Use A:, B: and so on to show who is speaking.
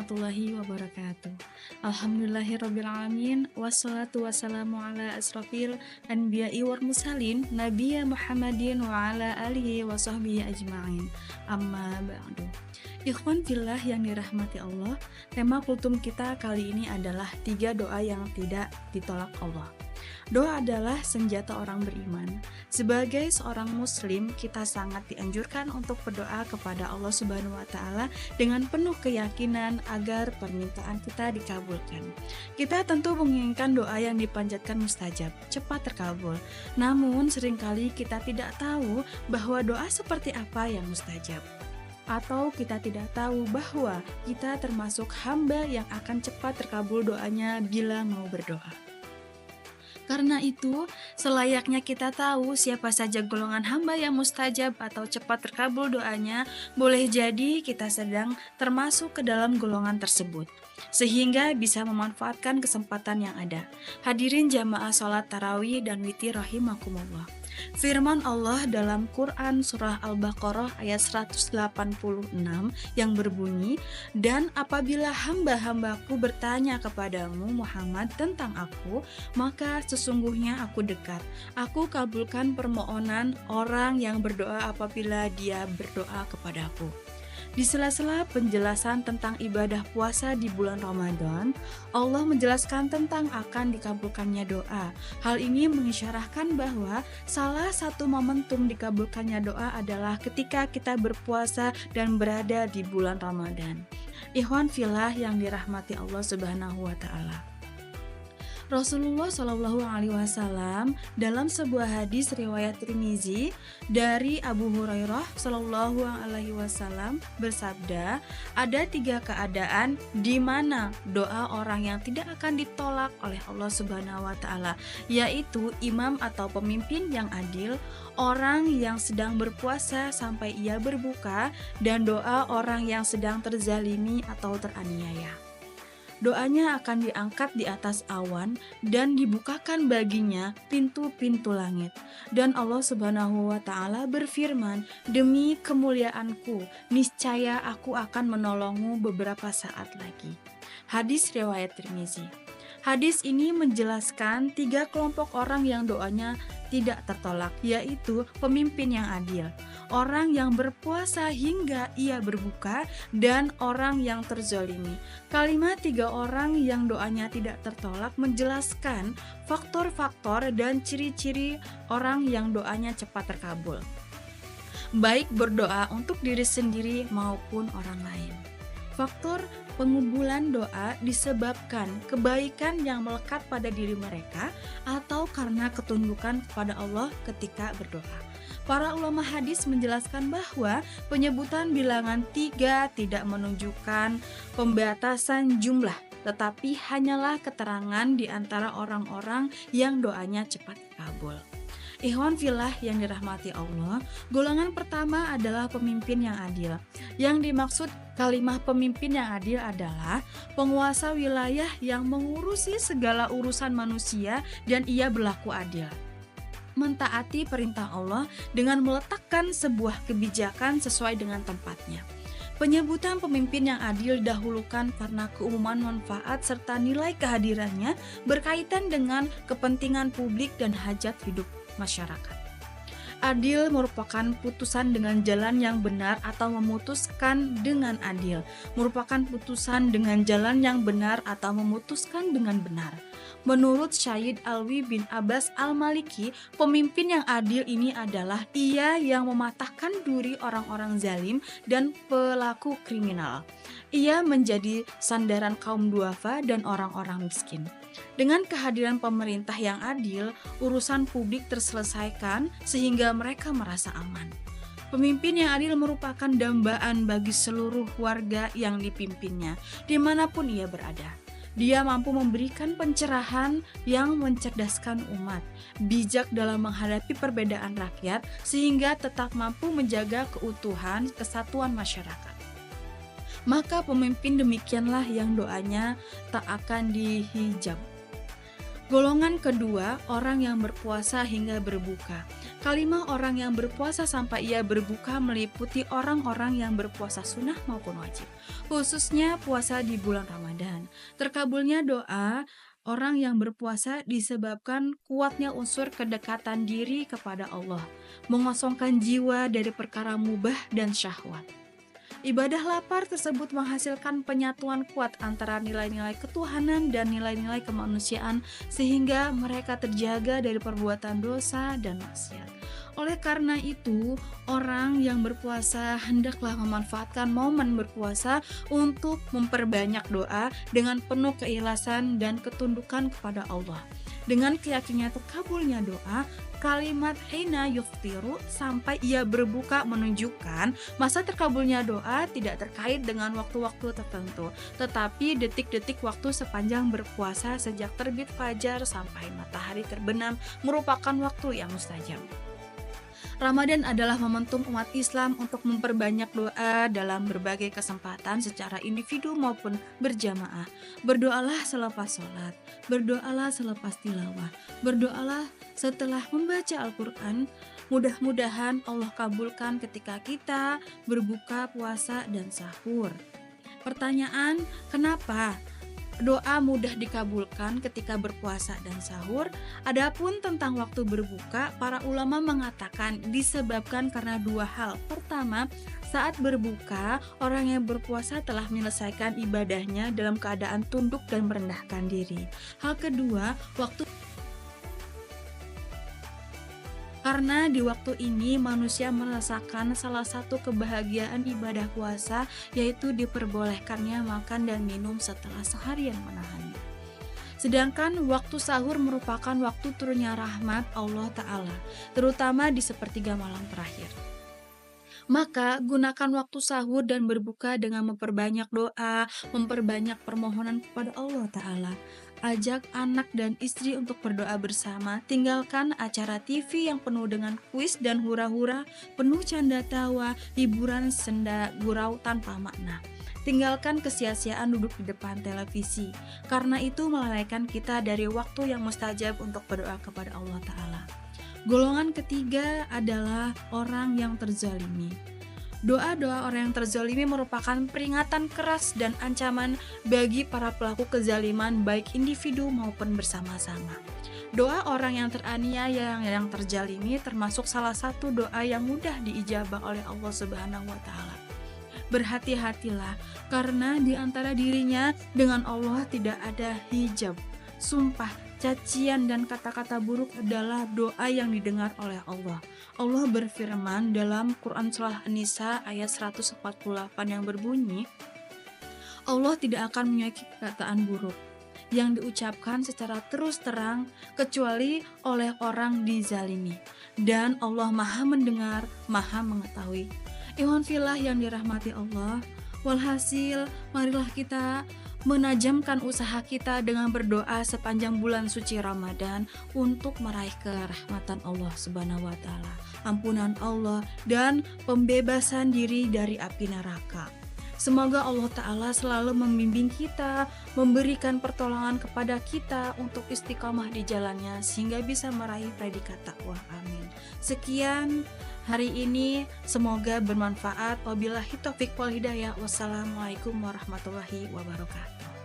A: warahmatullahi wabarakatuh. Alhamdulillahirrabbilalamin. Wassalatu wassalamu ala asrafil anbiya'i wal mursalin Nabiya Muhammadin wa ala alihi wa sahbihi ajma'in. Amma ba'du. Ikhwan fillah yang dirahmati Allah, tema kultum kita kali ini adalah 3 doa yang tidak ditolak Allah. Doa adalah senjata orang beriman. Sebagai seorang muslim, kita sangat dianjurkan untuk berdoa kepada Allah Subhanahu wa taala dengan penuh keyakinan agar permintaan kita dikabulkan. Kita tentu menginginkan doa yang dipanjatkan mustajab, cepat terkabul. Namun seringkali kita tidak tahu bahwa doa seperti apa yang mustajab. Atau kita tidak tahu bahwa kita termasuk hamba yang akan cepat terkabul doanya bila mau berdoa. Karena itu, selayaknya kita tahu siapa saja golongan hamba yang mustajab atau cepat terkabul doanya, boleh jadi kita sedang termasuk ke dalam golongan tersebut, sehingga bisa memanfaatkan kesempatan yang ada. Hadirin jamaah sholat tarawih dan witir rahimakumullah. Firman Allah dalam Quran surah Al-Baqarah ayat 186 yang berbunyi, "Dan apabila hamba-hambaku bertanya kepadamu Muhammad tentang aku, maka sesungguhnya aku dekat. Aku kabulkan permohonan orang yang berdoa apabila dia berdoa kepadaku." Di sela-sela penjelasan tentang ibadah puasa di bulan Ramadan, Allah menjelaskan tentang akan dikabulkannya doa. Hal ini mengisyarahkan bahwa salah satu momentum dikabulkannya doa adalah ketika kita berpuasa dan berada di bulan Ramadan. Ikhwan fillah yang dirahmati Allah Subhanahu wa taala. Rasulullah Shallallahu Alaihi Wasallam dalam sebuah hadis riwayat Tirmizi dari Abu Hurairah Shallallahu Alaihi Wasallam bersabda, ada 3 keadaan di mana doa orang yang tidak akan ditolak oleh Allah Subhanahu Wa Taala, yaitu imam atau pemimpin yang adil, orang yang sedang berpuasa sampai ia berbuka, dan doa orang yang sedang terzalimi atau teraniaya. Doanya akan diangkat di atas awan dan dibukakan baginya pintu-pintu langit. Dan Allah Subhanahu wa taala berfirman, "Demi kemuliaanku, niscaya aku akan menolongmu beberapa saat lagi." Hadis riwayat Tirmizi. Hadis ini menjelaskan 3 kelompok orang yang doanya tidak tertolak, yaitu pemimpin yang adil, orang yang berpuasa hingga ia berbuka, dan orang yang terzalimi. Kalimat 3 orang yang doanya tidak tertolak menjelaskan faktor-faktor dan ciri-ciri orang yang doanya cepat terkabul, baik berdoa untuk diri sendiri maupun orang lain. Faktor pengubulan doa disebabkan kebaikan yang melekat pada diri mereka atau karena ketundukan kepada Allah ketika berdoa. Para ulama hadis menjelaskan bahwa penyebutan bilangan 3 tidak menunjukkan pembatasan jumlah, tetapi hanyalah keterangan di antara orang-orang yang doanya cepat kabul. Ikhwan fillah yang dirahmati Allah, golongan pertama adalah pemimpin yang adil. Yang dimaksud kalimat pemimpin yang adil adalah penguasa wilayah yang mengurusi segala urusan manusia dan ia berlaku adil, mentaati perintah Allah dengan meletakkan sebuah kebijakan sesuai dengan tempatnya. Penyebutan pemimpin yang adil didahulukan karena keumuman manfaat serta nilai kehadirannya berkaitan dengan kepentingan publik dan hajat hidup masyarakat. Adil merupakan putusan dengan jalan yang benar atau memutuskan dengan adil, merupakan putusan dengan jalan yang benar atau memutuskan dengan benar. Menurut Syed Alwi bin Abbas Al-Maliki, pemimpin yang adil ini adalah ia yang mematahkan duri orang-orang zalim dan pelaku kriminal. Ia menjadi sandaran kaum duafa dan orang-orang miskin. Dengan kehadiran pemerintah yang adil, urusan publik terselesaikan sehingga mereka merasa aman. Pemimpin yang adil merupakan dambaan bagi seluruh warga yang dipimpinnya, dimanapun ia berada. Dia mampu memberikan pencerahan yang mencerdaskan umat, bijak dalam menghadapi perbedaan rakyat, sehingga tetap mampu menjaga keutuhan kesatuan masyarakat. Maka pemimpin demikianlah yang doanya tak akan dihijab. Golongan kedua, orang yang berpuasa hingga berbuka. Kalimah orang yang berpuasa sampai ia berbuka meliputi orang-orang yang berpuasa sunnah maupun wajib, khususnya puasa di bulan Ramadan. Terkabulnya doa orang yang berpuasa disebabkan kuatnya unsur kedekatan diri kepada Allah, mengosongkan jiwa dari perkara mubah dan syahwat. Ibadah lapar tersebut menghasilkan penyatuan kuat antara nilai-nilai ketuhanan dan nilai-nilai kemanusiaan sehingga mereka terjaga dari perbuatan dosa dan maksiat. Oleh karena itu, orang yang berpuasa hendaklah memanfaatkan momen berpuasa untuk memperbanyak doa dengan penuh keikhlasan dan ketundukan kepada Allah. Dengan keyakinan terkabulnya doa, kalimat hina yuftiru sampai ia berbuka menunjukkan masa terkabulnya doa tidak terkait dengan waktu-waktu tertentu, tetapi detik-detik waktu sepanjang berpuasa sejak terbit fajar sampai matahari terbenam merupakan waktu yang mustajab. Ramadan adalah momentum umat Islam untuk memperbanyak doa dalam berbagai kesempatan secara individu maupun berjamaah. Berdoalah selepas sholat, berdoalah selepas tilawah, berdoalah setelah membaca Al-Quran. Mudah-mudahan Allah kabulkan ketika kita berbuka puasa dan sahur. Pertanyaan, kenapa doa mudah dikabulkan ketika berpuasa dan sahur? Adapun tentang waktu berbuka, para ulama mengatakan disebabkan karena dua hal. Pertama, saat berbuka, orang yang berpuasa telah menyelesaikan ibadahnya dalam keadaan tunduk dan merendahkan diri. Hal kedua, karena di waktu ini manusia merasakan salah satu kebahagiaan ibadah puasa, yaitu diperbolehkannya makan dan minum setelah seharian menahannya. Sedangkan waktu sahur merupakan waktu turunnya rahmat Allah Ta'ala, terutama di sepertiga malam terakhir. Maka gunakan waktu sahur dan berbuka dengan memperbanyak doa, memperbanyak permohonan kepada Allah Ta'ala. Ajak anak dan istri untuk berdoa bersama. Tinggalkan acara TV yang penuh dengan kuis dan hura-hura, penuh canda tawa, hiburan senda gurau tanpa makna. Tinggalkan kesia-siaan duduk di depan televisi, karena itu melalaikan kita dari waktu yang mustajab untuk berdoa kepada Allah Ta'ala. Golongan ketiga adalah orang yang terzalimi. Doa-doa orang yang terzalimi merupakan peringatan keras dan ancaman bagi para pelaku kezaliman baik individu maupun bersama-sama. Doa orang yang teraniaya yang terzalimi termasuk salah satu doa yang mudah diijabah oleh Allah Subhanahu wa Ta'ala. Berhati-hatilah karena di antara dirinya dengan Allah tidak ada hijab. Sumpah, cacian dan kata-kata buruk adalah doa yang didengar oleh Allah. Allah berfirman dalam Quran Surah An-Nisa ayat 148 yang berbunyi, Allah tidak akan menyukai perkataan buruk yang diucapkan secara terus terang kecuali oleh orang dizalimi. Dan Allah Maha mendengar, Maha mengetahui. Ikhwan fillah yang dirahmati Allah, walhasil marilah kita menajamkan usaha kita dengan berdoa sepanjang bulan suci Ramadan untuk meraih kerahmatan Allah Subhanahu wa Ta'ala, ampunan Allah, dan pembebasan diri dari api neraka. Semoga Allah Ta'ala selalu membimbing kita, memberikan pertolongan kepada kita untuk istiqamah di jalannya sehingga bisa meraih predikat takwa. Amin. Sekian hari ini, semoga bermanfaat. Wabillahi taufik wal hidayah. Wassalamualaikum warahmatullahi wabarakatuh.